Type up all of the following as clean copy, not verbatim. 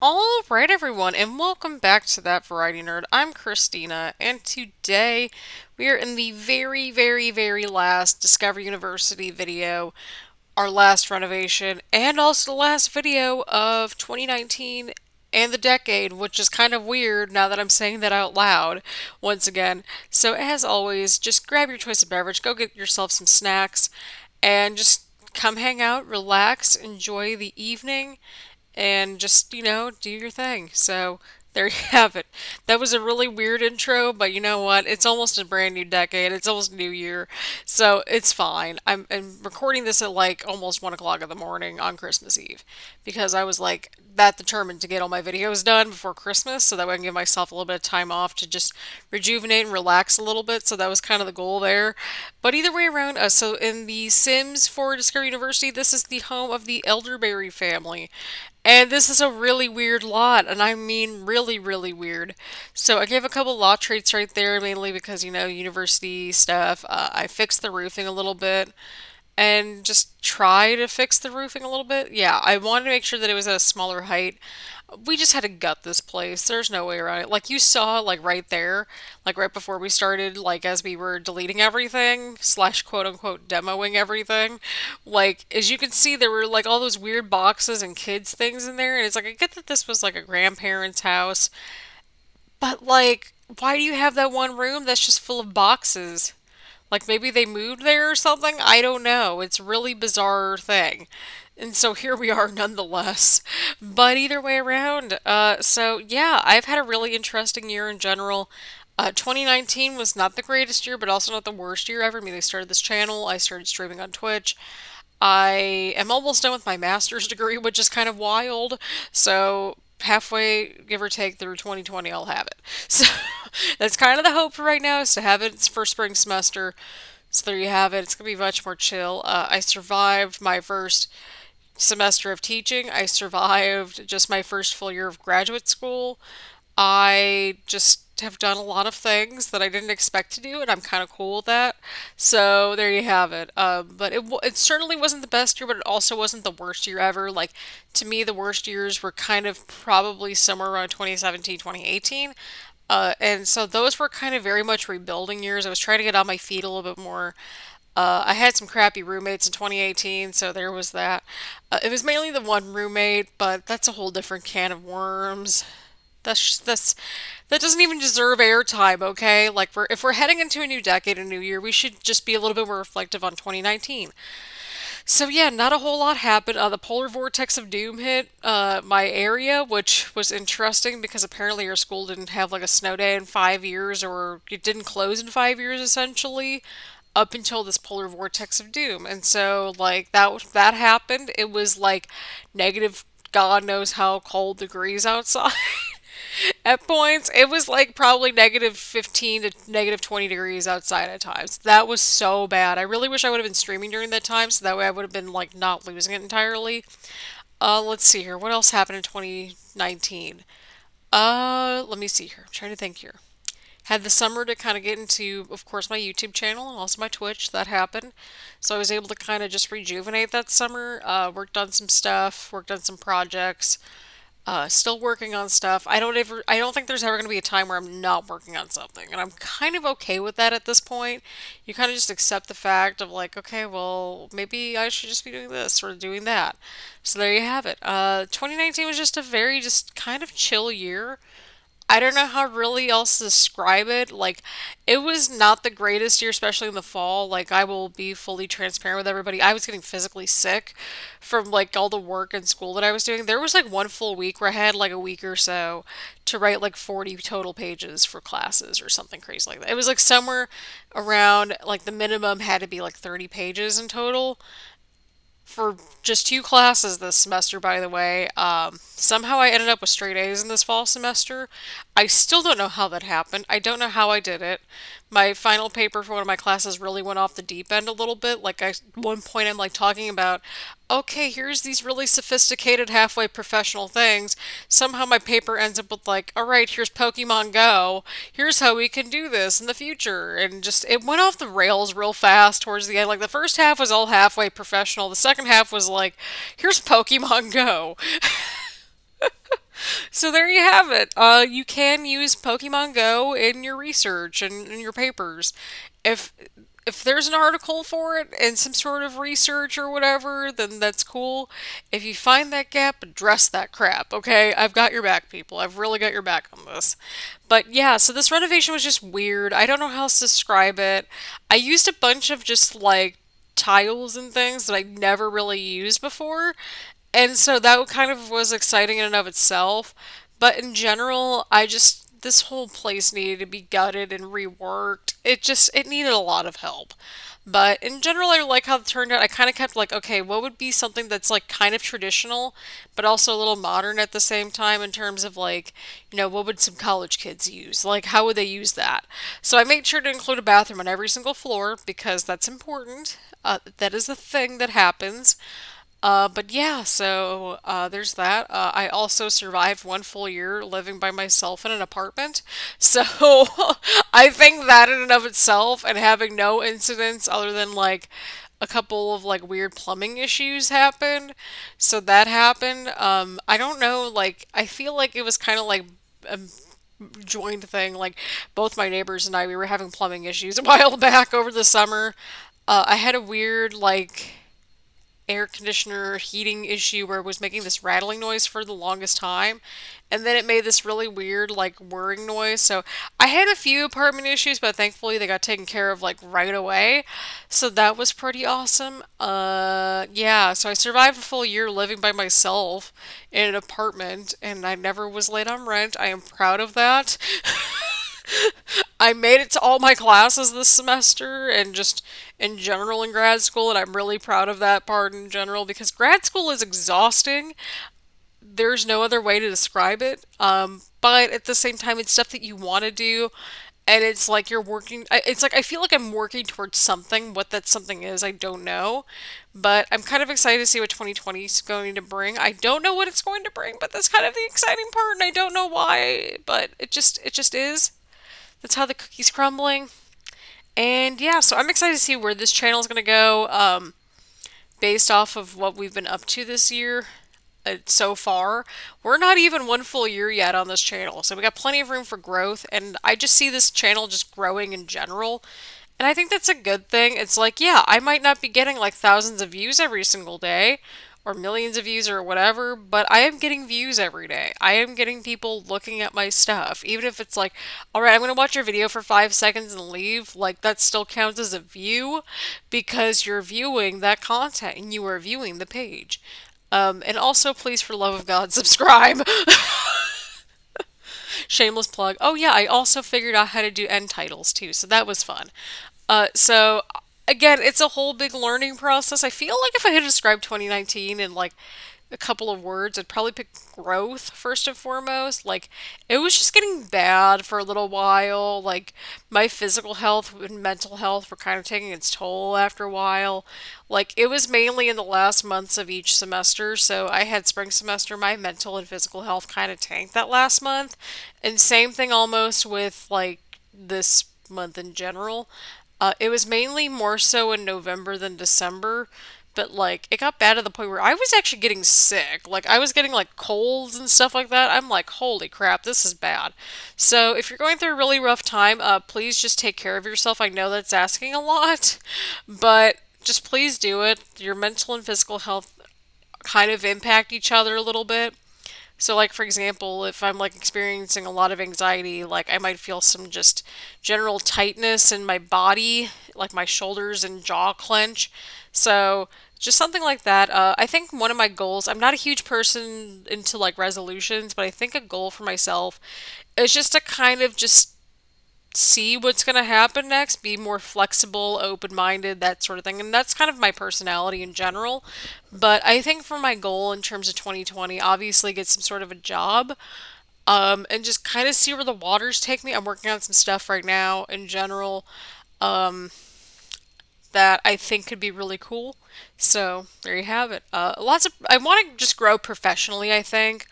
All right, everyone, and welcome back to That Variety Nerd. I'm Christina, and today we are in the very, very, very last Discover University video, our last renovation, and also the last video of 2019 and the decade, which is kind of weird now that I'm saying that out loud once again. So, as always, just grab your choice of beverage, go get yourself some snacks, and just come hang out, relax, enjoy the evening and just, do your thing. So there you have it. That was a really weird intro, but you know what? It's almost a brand new decade. It's almost New Year. So it's fine. I'm recording this at like almost 1 o'clock in the morning on Christmas Eve because I was like that determined to get all my videos done before Christmas so that way I can give myself a little bit of time off to just rejuvenate and relax a little bit. So that was kind of the goal there. But either way around, so in the Sims for Discovery University, this is the home of the Elderberry family. And this is a really weird lot, and I mean really, really weird. So I gave a couple lot traits right there, mainly because, university stuff. I fixed the roofing a little bit and just try to fix the roofing a little bit. Yeah, I wanted to make sure that it was at a smaller height. We just had to gut this place. There's no way around it. Like you saw, like right there, like right before we started, like as we were deleting everything, slash quote unquote demoing everything, like as you can see, there were like all those weird boxes and kids things in there. And it's like, I get that this was like a grandparent's house, but like, why do you have that one room that's just full of boxes? Like maybe they moved there or something? I don't know. It's a really bizarre thing. And so here we are nonetheless. But either way around, so yeah, I've had a really interesting year in general. 2019 was not the greatest year, but also not the worst year ever. I mean, they started this channel, I started streaming on Twitch. I am almost done with my master's degree, which is kind of wild. So halfway, give or take, through 2020, I'll have it. So that's kind of the hope for right now is to have it for spring semester. So there you have it. It's gonna be much more chill. I survived my first semester of teaching. I survived just my first full year of graduate school. I just have done a lot of things that I didn't expect to do, and I'm kind of cool with that. So there you have it. But it certainly wasn't the best year, but it also wasn't the worst year ever. Like to me, the worst years were kind of probably somewhere around 2017, 2018. And so those were kind of very much rebuilding years. I was trying to get on my feet a little bit more. I had some crappy roommates in 2018, so there was that. It was mainly the one roommate, but that's a whole different can of worms. That doesn't even deserve airtime, okay? Like if we're heading into a new decade, a new year, we should just be a little bit more reflective on 2019. So yeah, not a whole lot happened. The polar vortex of doom hit my area, which was interesting because apparently our school didn't have like a snow day in 5 years, or it didn't close in 5 years essentially, up until this polar vortex of doom. And so like that happened. It was like negative God knows how cold degrees outside. At points, it was like probably negative 15 to negative 20 degrees outside at times. That was so bad. I really wish I would have been streaming during that time so that way I would have been like not losing it entirely. Let's see here. What else happened in 2019? Let me see here. I'm trying to think here. Had the summer to kind of get into, of course, my YouTube channel and also my Twitch. That happened. So I was able to kind of just rejuvenate that summer. Worked on some stuff, worked on some projects. Still working on stuff. I don't think there's ever going to be a time where I'm not working on something, and I'm kind of okay with that at this point. You kind of just accept the fact of like, okay, well, maybe I should just be doing this or doing that. So there you have it. 2019 was just a very just kind of chill year. I don't know how really else to describe it. Like, it was not the greatest year, especially in the fall. Like, I will be fully transparent with everybody. I was getting physically sick from like all the work and school that I was doing. There was like one full week where I had like a week or so to write like 40 total pages for classes or something crazy like that. It was like somewhere around like the minimum had to be like 30 pages in total for just two classes this semester, by the way. Somehow I ended up with straight A's in this fall semester. I still don't know how that happened. I don't know how I did it. My final paper for one of my classes really went off the deep end a little bit. Like, at one point, I'm like talking about, okay, here's these really sophisticated, halfway professional things. Somehow my paper ends up with, like, all right, here's Pokemon Go. Here's how we can do this in the future. And just, it went off the rails real fast towards the end. Like, the first half was all halfway professional, the second half was like, here's Pokemon Go. So there you have it. You can use Pokemon Go in your research and in your papers. If if there's an article for it and some sort of research or whatever, then that's cool. If you find that gap, address that crap, okay? I've got your back, people. I've really got your back on this. But yeah, so this renovation was just weird. I don't know how else to describe it. I used a bunch of just like tiles and things that I never really used before. And so that kind of was exciting in and of itself. But in general, this whole place needed to be gutted and reworked. It needed a lot of help. But in general, I like how it turned out. I kind of kept like, okay, what would be something that's like kind of traditional, but also a little modern at the same time in terms of like, what would some college kids use? Like, how would they use that? So I made sure to include a bathroom on every single floor because that's important. That is the thing that happens. But yeah, so there's that. I also survived one full year living by myself in an apartment. So I think that in and of itself, and having no incidents other than like a couple of like weird plumbing issues happened. So that happened. I don't know, like, I feel like it was kind of like a joined thing. Like, both my neighbors and I, we were having plumbing issues a while back over the summer. I had a weird, like, air conditioner heating issue where it was making this rattling noise for the longest time. And then it made this really weird, like, whirring noise. So I had a few apartment issues, but thankfully they got taken care of, like, right away. So that was pretty awesome. Yeah, so I survived a full year living by myself in an apartment, and I never was late on rent. I am proud of that. I made it to all my classes this semester and just in general in grad school, and I'm really proud of that part in general because grad school is exhausting. There's no other way to describe it. But at the same time, it's stuff that you want to do, and it's like you're working. It's like I feel like I'm working towards something. What that something is, I don't know. But I'm kind of excited to see what 2020 is going to bring. I don't know what it's going to bring, but that's kind of the exciting part, and I don't know why. But it just is. That's how the cookie's crumbling. And yeah, so I'm excited to see where this channel is going to go based off of what we've been up to this year so far. We're not even one full year yet on this channel, so we got plenty of room for growth. And I just see this channel just growing in general. And I think that's a good thing. It's like, yeah, I might not be getting like thousands of views every single day or millions of views or whatever, but I am getting views every day. I am getting people looking at my stuff. Even if it's like, all right, I'm going to watch your video for 5 seconds and leave, like that still counts as a view because you're viewing that content and you are viewing the page. And also, please, for love of God, subscribe. Shameless plug. Oh yeah, I also figured out how to do end titles too, so that was fun. So again, it's a whole big learning process. I feel like if I had to describe 2019 in like a couple of words, I'd probably pick growth first and foremost. Like, it was just getting bad for a little while. Like, my physical health and mental health were kind of taking its toll after a while. Like, it was mainly in the last months of each semester. So, I had spring semester, my mental and physical health kind of tanked that last month. And same thing almost with like this month in general. It was mainly more so in November than December, but like it got bad to the point where I was actually getting sick. Like I was getting like colds and stuff like that. I'm like, holy crap, this is bad. So if you're going through a really rough time, please just take care of yourself. I know that's asking a lot, but just please do it. Your mental and physical health kind of impact each other a little bit. So, like, for example, if I'm like experiencing a lot of anxiety, like I might feel some just general tightness in my body, like my shoulders and jaw clench. So, just something like that. I think one of my goals, I'm not a huge person into like resolutions, but I think a goal for myself is just to kind of just see what's going to happen next, be more flexible, open minded, that sort of thing. And that's kind of my personality in general. But I think for my goal in terms of 2020, obviously get some sort of a job and just kind of see where the waters take me. I'm working on some stuff right now in general that I think could be really cool. So there you have it. I want to just grow professionally, I think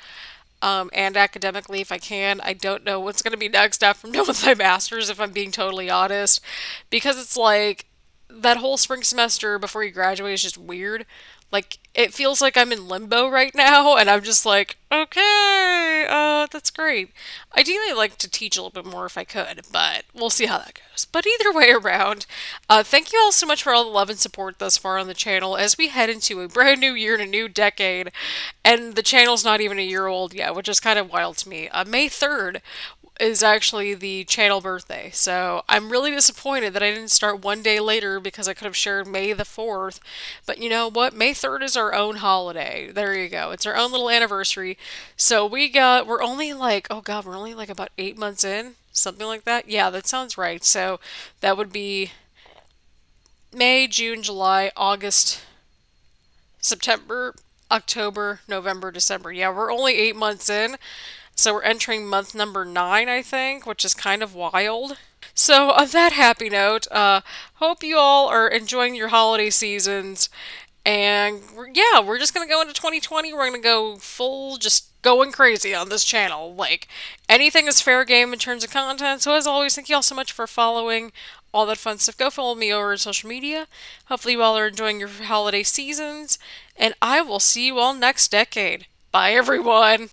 and academically if I can. I don't know what's going to be next after I'm done with my master's, if I'm being totally honest, because it's like that whole spring semester before you graduate is just weird. Like, it feels like I'm in limbo right now, and I'm just like, okay, that's great. Ideally, I'd like to teach a little bit more if I could, but we'll see how that goes. But either way around, thank you all so much for all the love and support thus far on the channel as we head into a brand new year and a new decade. And the channel's not even a year old yet, which is kind of wild to me. May 3rd is actually the channel birthday. So I'm really disappointed that I didn't start one day later because I could have shared May the 4th. But you know what? May 3rd is our own holiday. There you go. It's our own little anniversary. So we're only like, oh God, we're only like about 8 months in. Something like that. Yeah, that sounds right. So that would be May, June, July, August, September, October, November, December. Yeah, we're only 8 months in. So we're entering month number 9, I think, which is kind of wild. So on that happy note, hope you all are enjoying your holiday seasons. And yeah, we're just gonna go into 2020. We're gonna go full, just going crazy on this channel. Like anything is fair game in terms of content. So as always, thank you all so much for following all that fun stuff. Go follow me over on social media. Hopefully, you all are enjoying your holiday seasons, and I will see you all next decade. Bye, everyone.